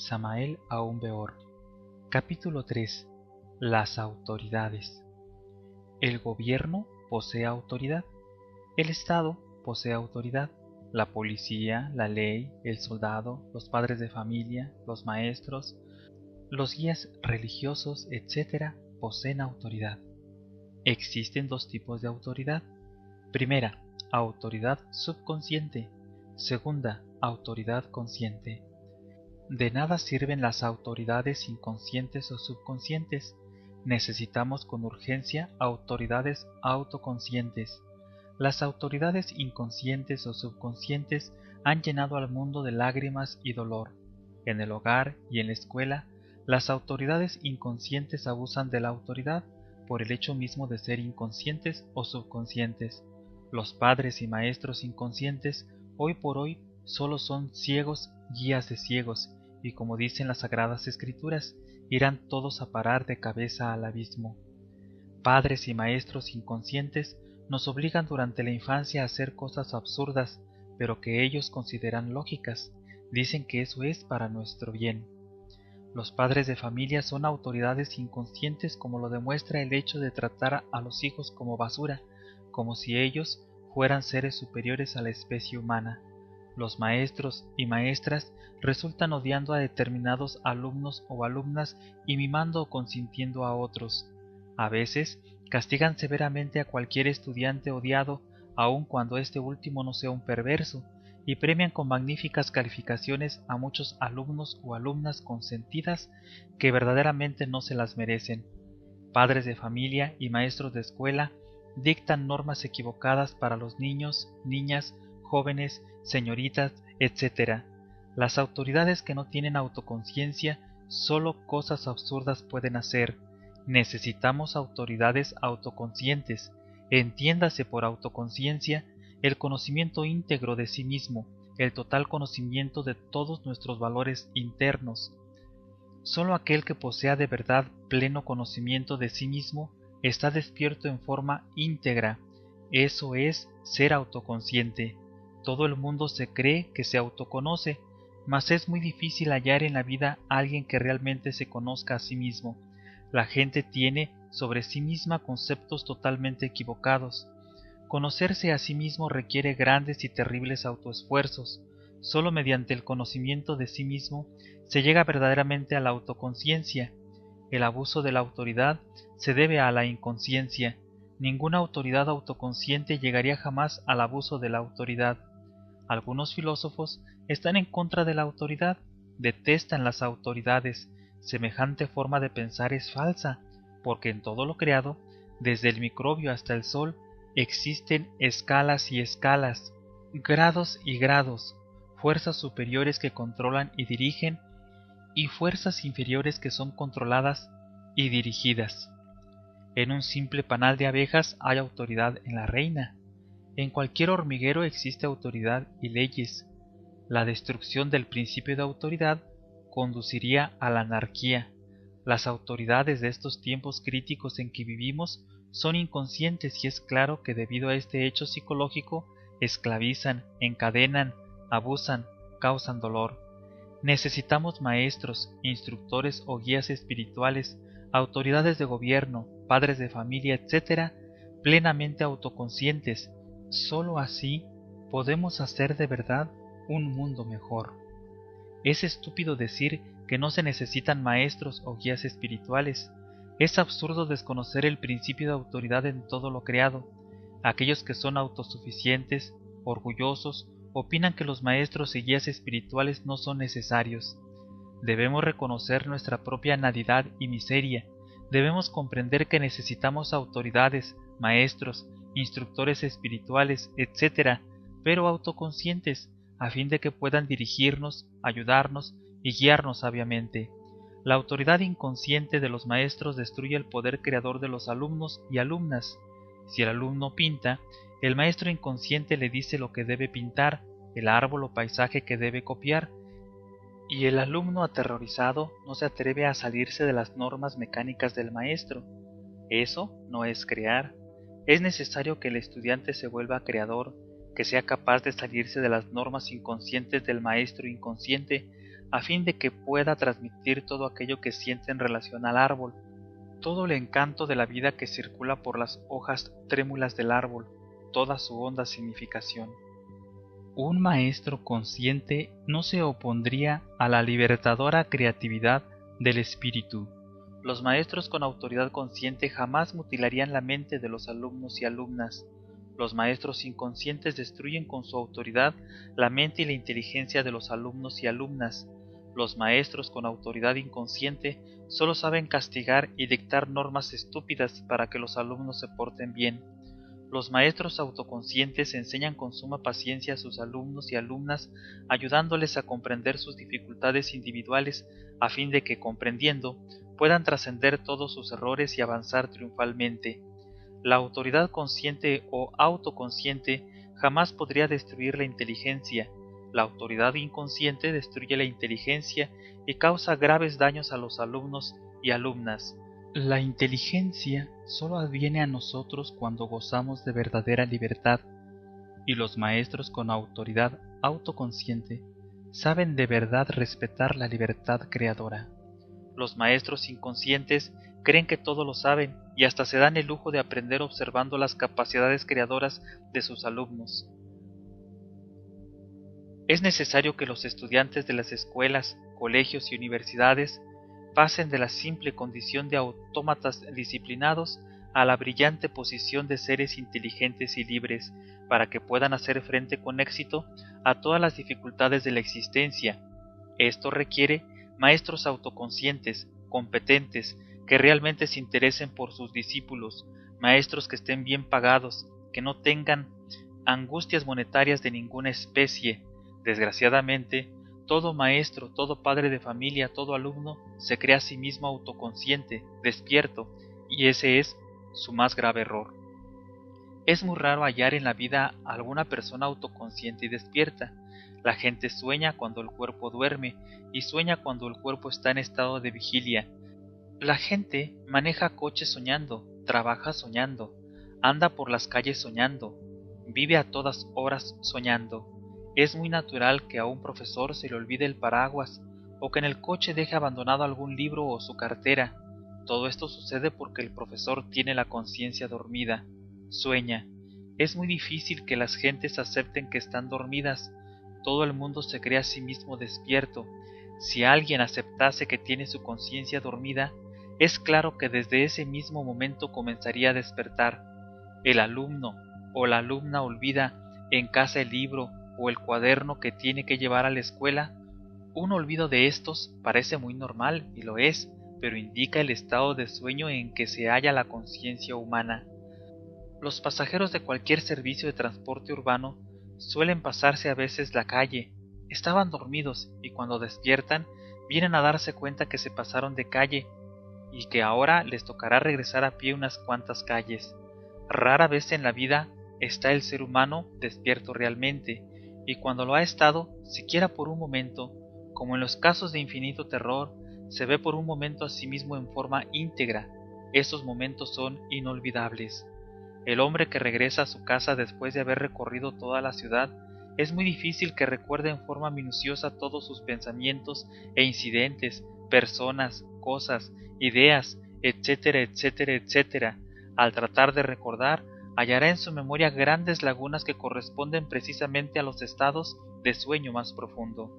Samael Aún Weor. Capítulo 3. Las autoridades. El gobierno posee autoridad. El Estado posee autoridad. La policía, la ley, el soldado, los padres de familia, los maestros, los guías religiosos, etc., poseen autoridad. Existen dos tipos de autoridad. Primera, autoridad subconsciente. Segunda, autoridad consciente. De nada sirven las autoridades inconscientes o subconscientes. Necesitamos con urgencia autoridades autoconscientes. Las autoridades inconscientes o subconscientes han llenado al mundo de lágrimas y dolor. En el hogar y en la escuela, las autoridades inconscientes abusan de la autoridad por el hecho mismo de ser inconscientes o subconscientes. Los padres y maestros inconscientes hoy por hoy solo son ciegos guías de ciegos, y como dicen las Sagradas Escrituras, irán todos a parar de cabeza al abismo. Padres y maestros inconscientes nos obligan durante la infancia a hacer cosas absurdas, pero que ellos consideran lógicas. Dicen que eso es para nuestro bien. Los padres de familia son autoridades inconscientes, como lo demuestra el hecho de tratar a los hijos como basura, como si ellos fueran seres superiores a la especie humana. Los maestros y maestras resultan odiando a determinados alumnos o alumnas y mimando o consintiendo a otros. A veces castigan severamente a cualquier estudiante odiado, aun cuando este último no sea un perverso, y premian con magníficas calificaciones a muchos alumnos o alumnas consentidas que verdaderamente no se las merecen. Padres de familia y maestros de escuela dictan normas equivocadas para los niños, niñas, jóvenes, señoritas, etc. Las autoridades que no tienen autoconciencia solo cosas absurdas pueden hacer. Necesitamos autoridades autoconscientes. Entiéndase por autoconciencia el conocimiento íntegro de sí mismo, el total conocimiento de todos nuestros valores internos. Solo aquel que posea de verdad pleno conocimiento de sí mismo está despierto en forma íntegra. Eso es ser autoconsciente. Todo el mundo se cree que se autoconoce, mas es muy difícil hallar en la vida a alguien que realmente se conozca a sí mismo. La gente tiene sobre sí misma conceptos totalmente equivocados. Conocerse a sí mismo requiere grandes y terribles autoesfuerzos. Solo mediante el conocimiento de sí mismo se llega verdaderamente a la autoconciencia. El abuso de la autoridad se debe a la inconsciencia. Ninguna autoridad autoconsciente llegaría jamás al abuso de la autoridad. Algunos filósofos están en contra de la autoridad, detestan las autoridades. Semejante forma de pensar es falsa, porque en todo lo creado, desde el microbio hasta el sol, existen escalas y escalas, grados y grados, fuerzas superiores que controlan y dirigen, y fuerzas inferiores que son controladas y dirigidas. En un simple panal de abejas hay autoridad en la reina. En cualquier hormiguero existe autoridad y leyes. La destrucción del principio de autoridad conduciría a la anarquía. Las autoridades de estos tiempos críticos en que vivimos son inconscientes y es claro que debido a este hecho psicológico esclavizan, encadenan, abusan, causan dolor. Necesitamos maestros, instructores o guías espirituales, autoridades de gobierno, padres de familia, etc., plenamente autoconscientes. Solo así podemos hacer de verdad un mundo mejor. Es estúpido decir que no se necesitan maestros o guías espirituales. Es absurdo desconocer el principio de autoridad en todo lo creado. Aquellos que son autosuficientes, orgullosos, opinan que los maestros y guías espirituales no son necesarios. Debemos reconocer nuestra propia nadidad y miseria. Debemos comprender que necesitamos autoridades, maestros, instructores espirituales, etc., pero autoconscientes, a fin de que puedan dirigirnos, ayudarnos y guiarnos sabiamente. La autoridad inconsciente de los maestros destruye el poder creador de los alumnos y alumnas. Si el alumno pinta, el maestro inconsciente le dice lo que debe pintar, el árbol o paisaje que debe copiar, y el alumno aterrorizado no se atreve a salirse de las normas mecánicas del maestro. Eso no es crear. Es necesario que el estudiante se vuelva creador, que sea capaz de salirse de las normas inconscientes del maestro inconsciente, a fin de que pueda transmitir todo aquello que siente en relación al árbol, todo el encanto de la vida que circula por las hojas trémulas del árbol, toda su honda significación. Un maestro consciente no se opondría a la libertadora creatividad del espíritu. Los maestros con autoridad consciente jamás mutilarían la mente de los alumnos y alumnas. Los maestros inconscientes destruyen con su autoridad la mente y la inteligencia de los alumnos y alumnas. Los maestros con autoridad inconsciente solo saben castigar y dictar normas estúpidas para que los alumnos se porten bien. Los maestros autoconscientes enseñan con suma paciencia a sus alumnos y alumnas, ayudándoles a comprender sus dificultades individuales a fin de que, comprendiendo, puedan trascender todos sus errores y avanzar triunfalmente. La autoridad consciente o autoconsciente jamás podría destruir la inteligencia. La autoridad inconsciente destruye la inteligencia y causa graves daños a los alumnos y alumnas. La inteligencia solo adviene a nosotros cuando gozamos de verdadera libertad, y los maestros con autoridad autoconsciente saben de verdad respetar la libertad creadora. Los maestros inconscientes creen que todo lo saben y hasta se dan el lujo de aprender observando las capacidades creadoras de sus alumnos. Es necesario que los estudiantes de las escuelas, colegios y universidades pasen de la simple condición de autómatas disciplinados a la brillante posición de seres inteligentes y libres, para que puedan hacer frente con éxito a todas las dificultades de la existencia. Esto requiere maestros autoconscientes, competentes, que realmente se interesen por sus discípulos, maestros que estén bien pagados, que no tengan angustias monetarias de ninguna especie. Desgraciadamente, todo maestro, todo padre de familia, todo alumno se cree a sí mismo autoconsciente, despierto, y ese es su más grave error. Es muy raro hallar en la vida a alguna persona autoconsciente y despierta. La gente sueña cuando el cuerpo duerme y sueña cuando el cuerpo está en estado de vigilia. La gente maneja coches soñando, trabaja soñando, anda por las calles soñando, vive a todas horas soñando. Es muy natural que a un profesor se le olvide el paraguas o que en el coche deje abandonado algún libro o su cartera. Todo esto sucede porque el profesor tiene la conciencia dormida, sueña. Es muy difícil que las gentes acepten que están dormidas. Todo el mundo se cree a sí mismo despierto. Si alguien aceptase que tiene su conciencia dormida, es claro que desde ese mismo momento comenzaría a despertar. El alumno o la alumna olvida en casa el libro o el cuaderno que tiene que llevar a la escuela. Un olvido de estos parece muy normal, y lo es, pero indica el estado de sueño en que se halla la conciencia humana. Los pasajeros de cualquier servicio de transporte urbano suelen pasarse a veces la calle. Estaban dormidos y cuando despiertan vienen a darse cuenta que se pasaron de calle y que ahora les tocará regresar a pie unas cuantas calles. Rara vez en la vida está el ser humano despierto realmente, y cuando lo ha estado, siquiera por un momento, como en los casos de infinito terror, se ve por un momento a sí mismo en forma íntegra. Esos momentos son inolvidables. El hombre que regresa a su casa después de haber recorrido toda la ciudad, es muy difícil que recuerde en forma minuciosa todos sus pensamientos e incidentes, personas, cosas, ideas, etcétera, etcétera, etcétera. Al tratar de recordar, hallará en su memoria grandes lagunas que corresponden precisamente a los estados de sueño más profundo.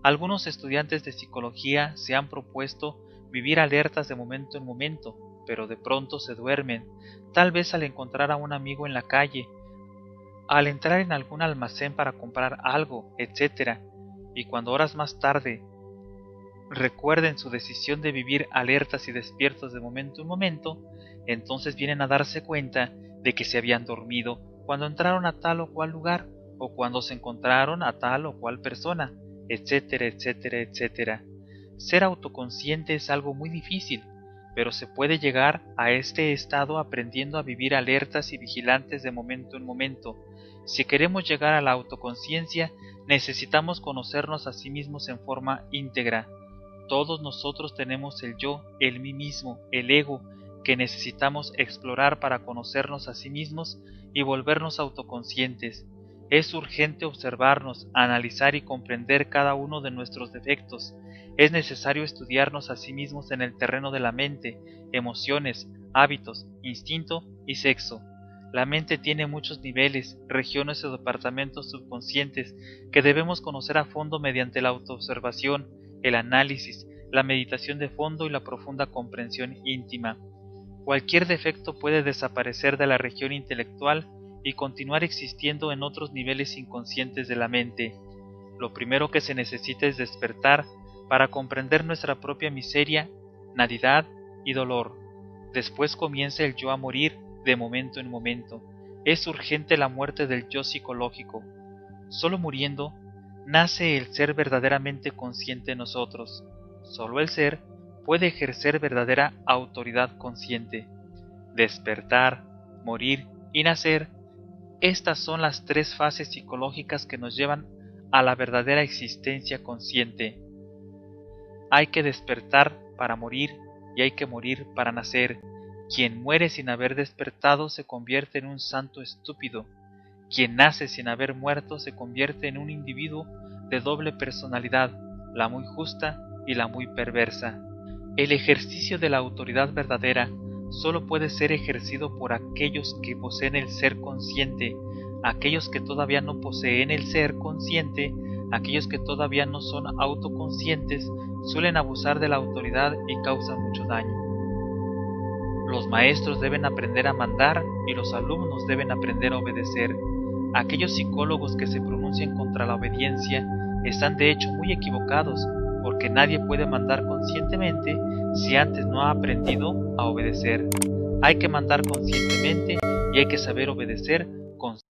Algunos estudiantes de psicología se han propuesto vivir alertas de momento en momento, pero de pronto se duermen, tal vez al encontrar a un amigo en la calle, al entrar en algún almacén para comprar algo, etc. Y cuando horas más tarde recuerden su decisión de vivir alertas y despiertos de momento en momento, entonces vienen a darse cuenta de que se habían dormido cuando entraron a tal o cual lugar, o cuando se encontraron a tal o cual persona, etcétera, etcétera, etcétera. Ser autoconsciente es algo muy difícil, pero se puede llegar a este estado aprendiendo a vivir alertas y vigilantes de momento en momento. Si queremos llegar a la autoconciencia, necesitamos conocernos a sí mismos en forma íntegra. Todos nosotros tenemos el yo, el mí mismo, el ego, que necesitamos explorar para conocernos a sí mismos y volvernos autoconscientes. Es urgente observarnos, analizar y comprender cada uno de nuestros defectos. Es necesario estudiarnos a sí mismos en el terreno de la mente, emociones, hábitos, instinto y sexo. La mente tiene muchos niveles, regiones o departamentos subconscientes que debemos conocer a fondo mediante la autoobservación, el análisis, la meditación de fondo y la profunda comprensión íntima. Cualquier defecto puede desaparecer de la región intelectual y continuar existiendo en otros niveles inconscientes de la mente. Lo primero que se necesita es despertar para comprender nuestra propia miseria, nadidad y dolor. Después comienza el yo a morir de momento en momento. Es urgente la muerte del yo psicológico. Solo muriendo nace el ser verdaderamente consciente en nosotros. Solo el ser puede ejercer verdadera autoridad consciente. Despertar, morir y nacer, estas son las tres fases psicológicas que nos llevan a la verdadera existencia consciente. Hay que despertar para morir y hay que morir para nacer. Quien muere sin haber despertado se convierte en un santo estúpido. Quien nace sin haber muerto se convierte en un individuo de doble personalidad, la muy justa y la muy perversa. El ejercicio de la autoridad verdadera solo puede ser ejercido por aquellos que poseen el ser consciente. Aquellos que todavía no poseen el ser consciente, aquellos que todavía no son autoconscientes, suelen abusar de la autoridad y causan mucho daño. Los maestros deben aprender a mandar y los alumnos deben aprender a obedecer. Aquellos psicólogos que se pronuncian contra la obediencia están de hecho muy equivocados, porque nadie puede mandar conscientemente si antes no ha aprendido a obedecer. Hay que mandar conscientemente y hay que saber obedecer conscientemente.